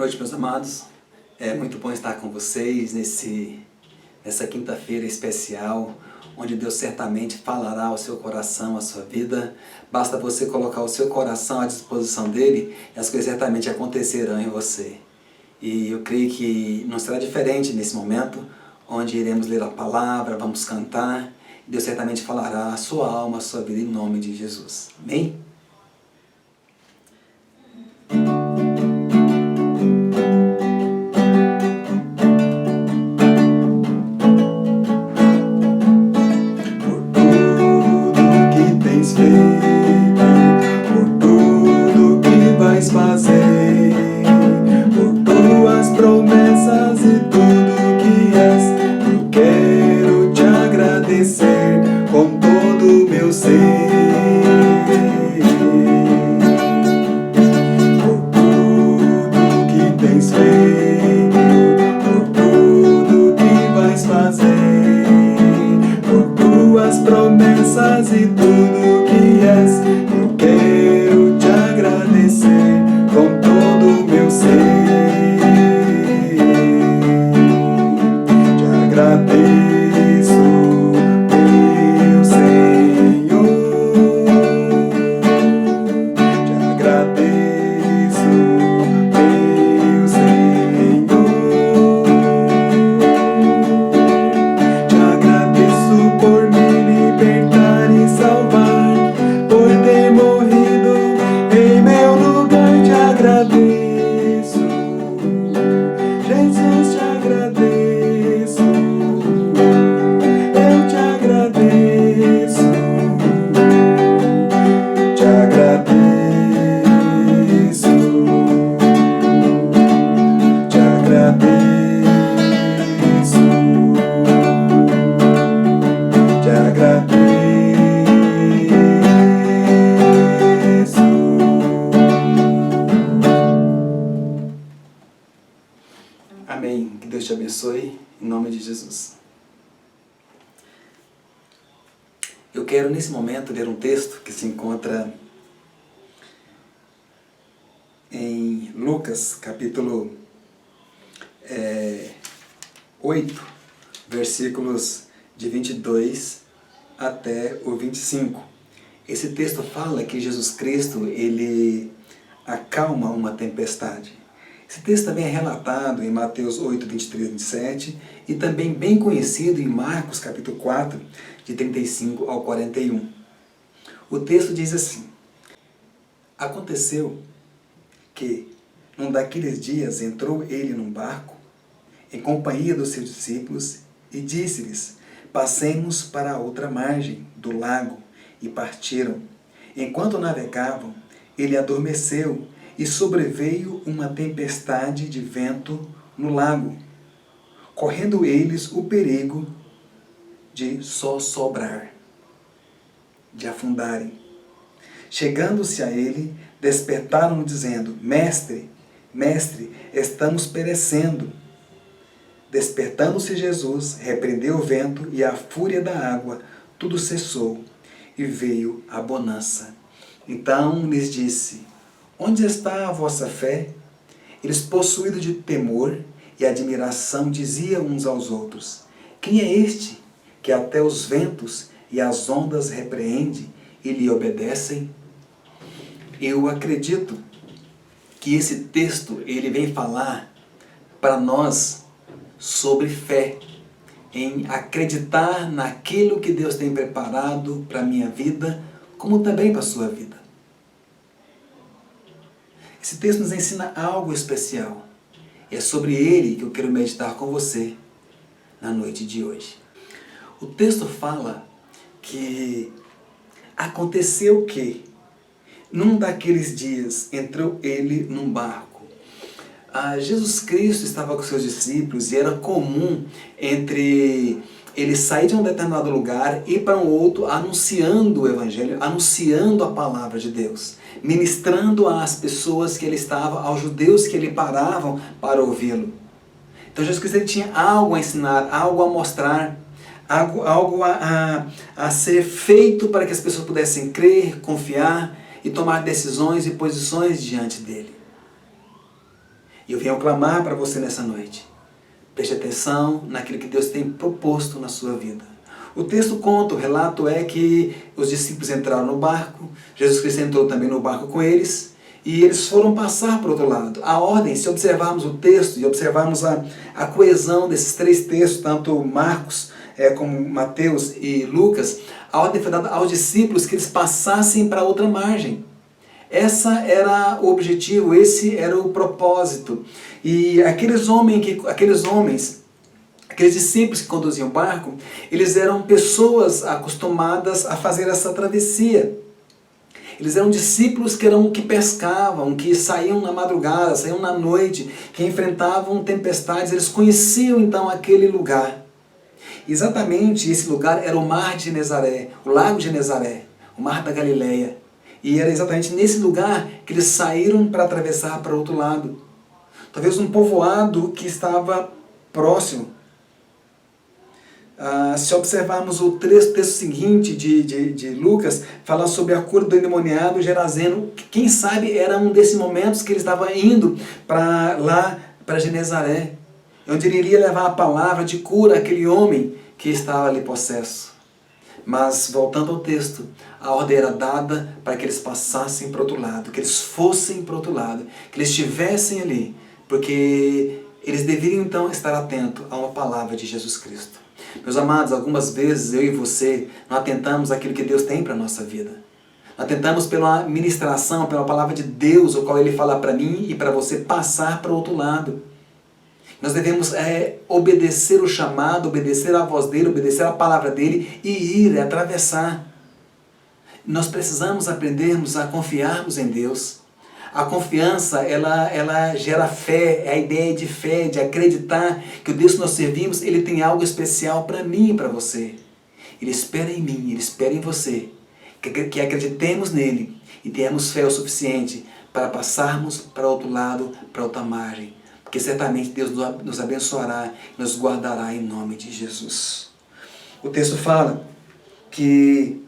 noite, meus amados. É muito bom estar com vocês nessa quinta-feira especial, onde Deus certamente falará ao seu coração, à sua vida. Basta você colocar o seu coração à disposição dele e as coisas certamente acontecerão em você. E eu creio que não será diferente nesse momento, onde iremos ler a palavra, vamos cantar. Deus certamente falará à sua alma, à sua vida, em nome de Jesus. Amém? Amém. Que Deus te abençoe, em nome de Jesus. Eu quero, nesse momento, ler um texto que se encontra em Lucas, capítulo 8, versículos de 22 até o 25. Esse texto fala que Jesus Cristo, ele acalma uma tempestade. Esse texto também é relatado em Mateus 8, 23 e 27 e também bem conhecido em Marcos, capítulo 4, de 35 ao 41. O texto diz assim: Aconteceu que, num daqueles dias, entrou ele num barco, em companhia dos seus discípulos, e disse-lhes: Passemos para a outra margem do lago, e partiram. Enquanto navegavam, ele adormeceu, e sobreveio uma tempestade de vento no lago, correndo eles o perigo de sossobrar, de afundarem. Chegando-se a ele, despertaram-no dizendo: Mestre, Mestre, estamos perecendo. Despertando-se Jesus, repreendeu o vento e a fúria da água, tudo cessou, e veio a bonança. Então lhes disse: Onde está a vossa fé? Eles, possuídos de temor e admiração, diziam uns aos outros: Quem é este que até os ventos e as ondas repreende e lhe obedecem? Eu acredito que esse texto ele vem falar para nós sobre fé, em acreditar naquilo que Deus tem preparado para a minha vida, como também para a sua vida. Esse texto nos ensina algo especial. E é sobre ele que eu quero meditar com você na noite de hoje. O texto fala que aconteceu que, num daqueles dias, entrou ele num barco. Jesus Cristo estava com seus discípulos e era comum entre ele sair de um determinado lugar e ir para um outro anunciando o Evangelho, anunciando a palavra de Deus, ministrando às pessoas que ele estava, aos judeus que ele paravam para ouvi-lo. Então Jesus Cristo ele tinha algo a ensinar, algo a mostrar, algo a ser feito para que as pessoas pudessem crer, confiar e tomar decisões e posições diante dele. E eu venho clamar para você nessa noite. Preste atenção naquilo que Deus tem proposto na sua vida. O texto conta, o relato é que os discípulos entraram no barco, Jesus Cristo entrou também no barco com eles, e eles foram passar para o outro lado. A ordem, se observarmos o texto e observarmos a coesão desses três textos, tanto Marcos como Mateus e Lucas, a ordem foi dada aos discípulos que eles passassem para outra margem. Essa era o objetivo, esse era o propósito. E aqueles discípulos que conduziam o barco, eles eram pessoas acostumadas a fazer essa travessia. Eles eram discípulos que pescavam, que saíam na madrugada, saíam na noite, que enfrentavam tempestades. Eles conheciam então aquele lugar. Exatamente esse lugar era o Mar de Genezaré, o Lago de Genezaré, o Mar da Galileia. E era exatamente nesse lugar que eles saíram para atravessar para o outro lado. Talvez um povoado que estava próximo. Se observarmos o texto seguinte de Lucas, fala sobre a cura do endemoniado Gerazeno. Quem sabe era um desses momentos que ele estava indo para Genezaré, onde ele iria levar a palavra de cura àquele homem que estava ali possesso. Mas, voltando ao texto, a ordem era dada para que eles passassem para o outro lado, que eles fossem para o outro lado, que eles estivessem ali, porque eles deveriam então estar atentos a uma palavra de Jesus Cristo. Meus amados, algumas vezes eu e você não atentamos àquilo que Deus tem para a nossa vida. Não atentamos pela ministração, pela palavra de Deus, o qual Ele fala para mim e para você passar para o outro lado. Nós devemos obedecer o chamado, obedecer a voz dEle, obedecer a palavra dEle e ir, atravessar. Nós precisamos aprendermos a confiarmos em Deus. A confiança, ela gera fé, é a ideia de fé, de acreditar que o Deus que nós servimos, Ele tem algo especial para mim e para você. Ele espera em mim, Ele espera em você, que acreditemos nele e tenhamos fé o suficiente para passarmos para o outro lado, para outra margem. Porque certamente Deus nos abençoará e nos guardará em nome de Jesus. O texto fala que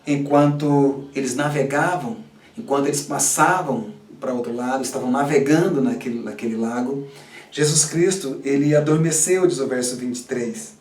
enquanto eles navegavam, enquanto eles passavam para o outro lado, estavam navegando naquele lago, Jesus Cristo, Ele adormeceu, diz o verso 23.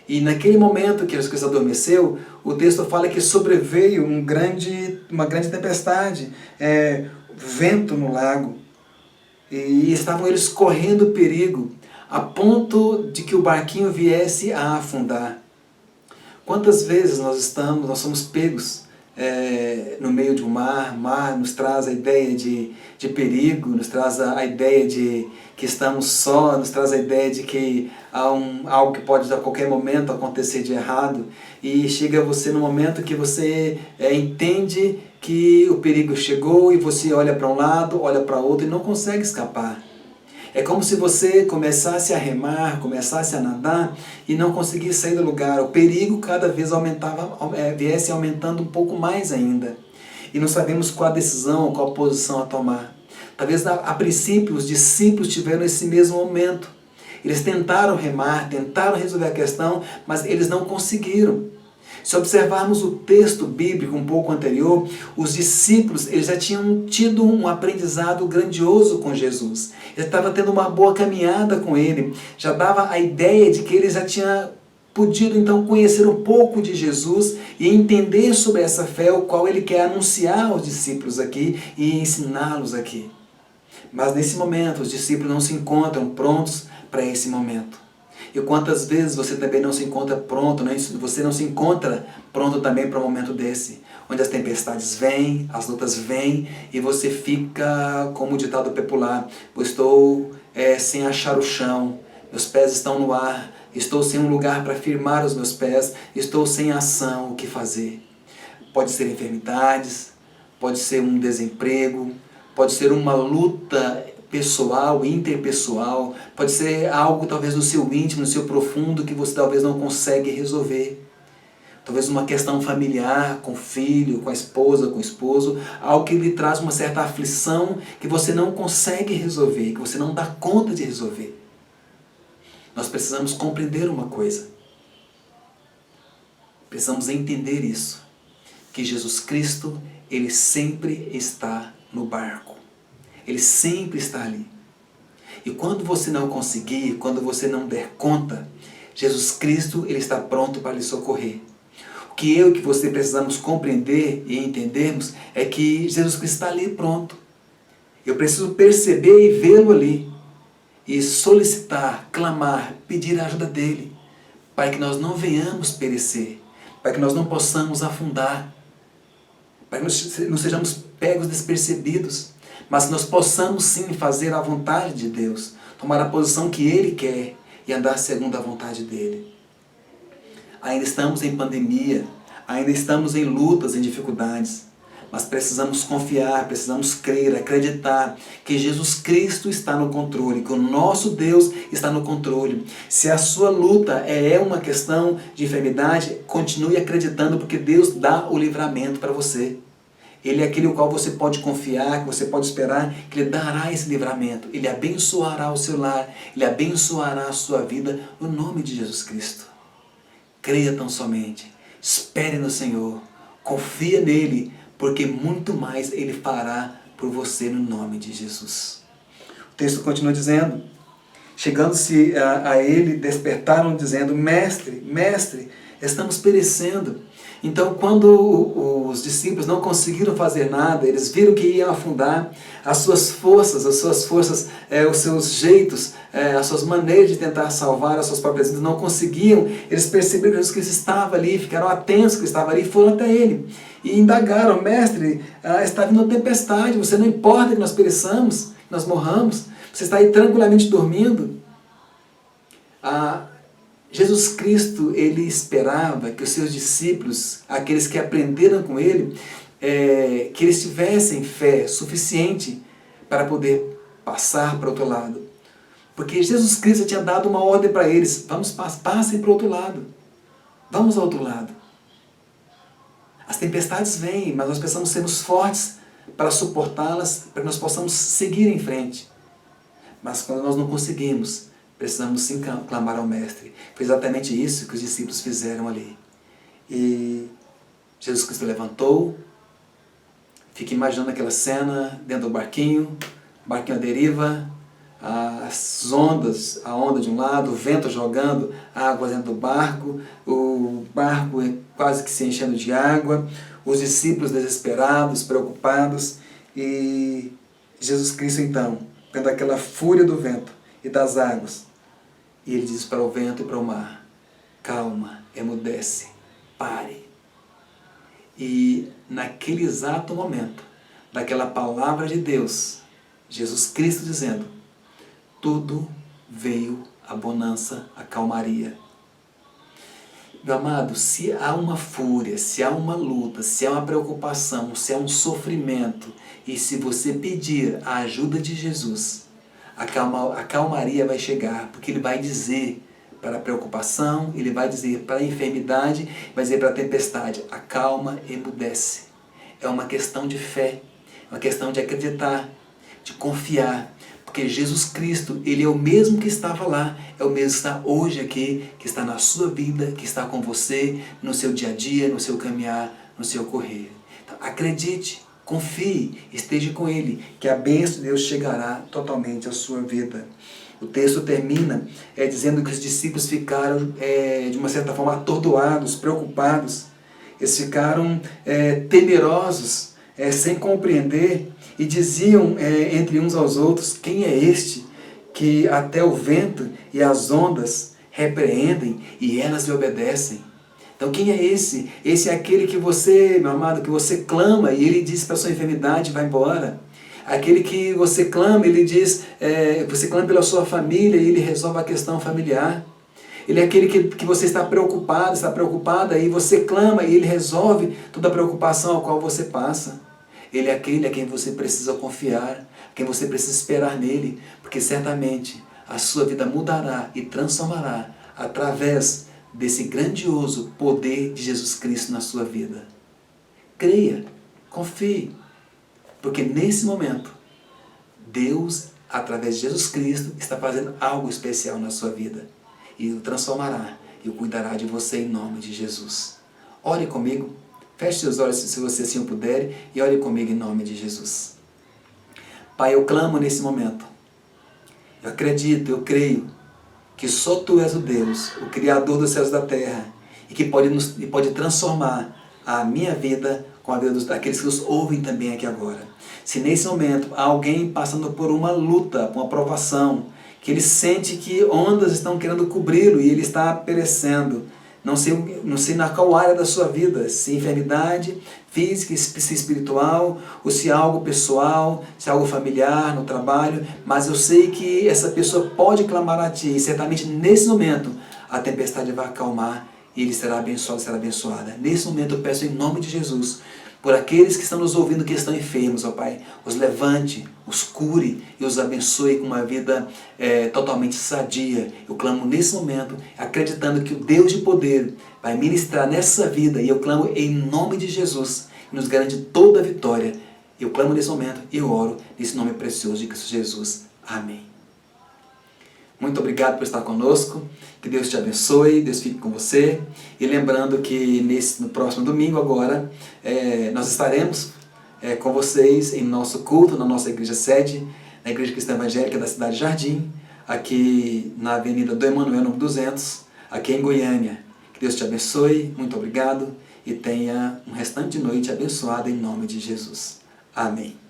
E naquele momento que Jesus Cristo adormeceu, o texto fala que sobreveio uma grande tempestade, vento no lago. E estavam eles correndo perigo, a ponto de que o barquinho viesse a afundar. Quantas vezes nós somos pegos no meio de um mar? O mar nos traz a ideia de perigo, nos traz a ideia de que estamos só, nos traz a ideia de que há algo que pode a qualquer momento acontecer de errado. E chega você no momento que você entende que o perigo chegou e você olha para um lado, olha para outro e não consegue escapar. É como se você começasse a remar, começasse a nadar e não conseguisse sair do lugar. O perigo cada vez viesse aumentando um pouco mais ainda. E não sabemos qual a decisão, qual a posição a tomar. Talvez a princípio os discípulos tiveram esse mesmo momento. Eles tentaram remar, tentaram resolver a questão, mas eles não conseguiram. Se observarmos o texto bíblico um pouco anterior, os discípulos eles já tinham tido um aprendizado grandioso com Jesus. Eles estavam tendo uma boa caminhada com Ele. Já dava a ideia de que eles já tinham podido então conhecer um pouco de Jesus e entender sobre essa fé, o qual Ele quer anunciar aos discípulos aqui e ensiná-los aqui. Mas nesse momento os discípulos não se encontram prontos para esse momento. E quantas vezes você também não se encontra pronto, você não se encontra pronto também para um momento desse, onde as tempestades vêm, as lutas vêm, e você fica, como o ditado popular, eu estou sem achar o chão, meus pés estão no ar, estou sem um lugar para firmar os meus pés, estou sem ação, o que fazer? Pode ser enfermidades, pode ser um desemprego, pode ser uma luta pessoal, interpessoal, pode ser algo talvez no seu íntimo, no seu profundo, que você talvez não consegue resolver. Talvez uma questão familiar, com o filho, com a esposa, com o esposo, algo que lhe traz uma certa aflição que você não consegue resolver, que você não dá conta de resolver. Nós precisamos compreender uma coisa. Precisamos entender isso, que Jesus Cristo, Ele sempre está no barco. Ele sempre está ali. E quando você não conseguir, quando você não der conta, Jesus Cristo, Ele está pronto para lhe socorrer. O que eu e que você precisamos compreender e entendermos é que Jesus Cristo está ali pronto. Eu preciso perceber e vê-lo ali. E solicitar, clamar, pedir a ajuda dEle, para que nós não venhamos perecer, para que nós não possamos afundar, para que nós não sejamos pegos despercebidos, mas que nós possamos sim fazer a vontade de Deus, tomar a posição que Ele quer e andar segundo a vontade dEle. Ainda estamos em pandemia, ainda estamos em lutas, em dificuldades, mas precisamos confiar, precisamos crer, acreditar que Jesus Cristo está no controle, que o nosso Deus está no controle. Se a sua luta é uma questão de enfermidade, continue acreditando, porque Deus dá o livramento para você. Ele é aquele o qual você pode confiar, que você pode esperar, que Ele dará esse livramento. Ele abençoará o seu lar, Ele abençoará a sua vida, no nome de Jesus Cristo. Creia tão somente, espere no Senhor, confia nele, porque muito mais Ele fará por você no nome de Jesus. O texto continua dizendo, chegando-se a Ele, despertaram dizendo, Mestre, Mestre, estamos perecendo. Então, quando os discípulos não conseguiram fazer nada, eles viram que iam afundar, as suas forças, os seus jeitos, as suas maneiras de tentar salvar as suas próprias vidas não conseguiam, eles perceberam que Jesus Cristo estava ali, ficaram atentos que ele estava ali, foram até Ele e indagaram, Mestre, está vindo uma tempestade, você não importa que nós pereçamos, que nós morramos, você está aí tranquilamente dormindo? Jesus Cristo, Ele esperava que os seus discípulos, aqueles que aprenderam com Ele, que eles tivessem fé suficiente para poder passar para o outro lado. Porque Jesus Cristo tinha dado uma ordem para eles, passem para o outro lado, vamos ao outro lado. As tempestades vêm, mas nós precisamos sermos fortes para suportá-las, para que nós possamos seguir em frente. Mas quando nós não conseguimos, precisamos sim clamar ao Mestre. Foi exatamente isso que os discípulos fizeram ali. E Jesus Cristo levantou, fica imaginando aquela cena dentro do barquinho à deriva, as ondas, a onda de um lado, o vento jogando água dentro do barco, o barco quase que se enchendo de água, os discípulos desesperados, preocupados, e Jesus Cristo então, vendo aquela fúria do vento e das águas, e Ele diz para o vento e para o mar, calma, emudece, pare. E naquele exato momento, daquela palavra de Deus, Jesus Cristo dizendo, tudo veio a bonança, a calmaria. Meu amado, se há uma fúria, se há uma luta, se há uma preocupação, se há um sofrimento, e se você pedir a ajuda de Jesus, a calmaria vai chegar, porque Ele vai dizer para a preocupação, Ele vai dizer para a enfermidade, vai dizer para a tempestade, acalma, emudece. É uma questão de fé, é uma questão de acreditar, de confiar, porque Jesus Cristo, Ele é o mesmo que estava lá, é o mesmo que está hoje aqui, que está na sua vida, que está com você, no seu dia a dia, no seu caminhar, no seu correr. Então, acredite, confie, esteja com Ele, que a bênção de Deus chegará totalmente à sua vida. O texto termina dizendo que os discípulos ficaram, de uma certa forma, atordoados, preocupados. Eles ficaram temerosos, sem compreender, e diziam entre uns aos outros, quem é este que até o vento e as ondas repreendem e elas lhe obedecem? Então quem é esse? Esse é aquele que você, meu amado, que você clama e ele diz para a sua enfermidade, vai embora. Aquele que você clama, ele diz, você clama pela sua família e ele resolve a questão familiar. Ele é aquele que você está preocupado, está preocupada, e você clama e ele resolve toda a preocupação a qual você passa. Ele é aquele a quem você precisa confiar, a quem você precisa esperar nele, porque certamente a sua vida mudará e transformará através desse grandioso poder de Jesus Cristo na sua vida. Creia, confie, porque nesse momento, Deus, através de Jesus Cristo, está fazendo algo especial na sua vida. E o transformará e o cuidará de você em nome de Jesus. Ore comigo, feche seus olhos se você assim o puder e ore comigo em nome de Jesus. Pai, eu clamo nesse momento. Eu acredito, eu creio que só Tu és o Deus, o Criador dos céus e da terra, e que pode transformar a minha vida com a vida daqueles que nos ouvem também aqui agora. Se nesse momento há alguém passando por uma luta, por uma provação, que ele sente que ondas estão querendo cobri-lo e ele está perecendo, não sei na qual área da sua vida, se enfermidade física, se espiritual, ou se é algo pessoal, se é algo familiar, no trabalho, mas eu sei que essa pessoa pode clamar a Ti, e certamente nesse momento a tempestade vai acalmar e ele será abençoado, será abençoada. Nesse momento eu peço em nome de Jesus, por aqueles que estão nos ouvindo que estão enfermos, ó Pai, os levante, os cure e os abençoe com uma vida totalmente sadia. Eu clamo nesse momento, acreditando que o Deus de poder vai ministrar nessa vida, e eu clamo em nome de Jesus, que nos garante toda a vitória. Eu clamo nesse momento e eu oro nesse nome precioso de Cristo Jesus. Amém. Muito obrigado por estar conosco, que Deus te abençoe, Deus fique com você. E lembrando que no próximo domingo agora, nós estaremos com vocês em nosso culto, na nossa igreja sede, na Igreja Cristã Evangélica da Cidade Jardim, aqui na Avenida do Emanuel, número 200, aqui em Goiânia. Que Deus te abençoe, muito obrigado, e tenha um restante de noite abençoada em nome de Jesus. Amém.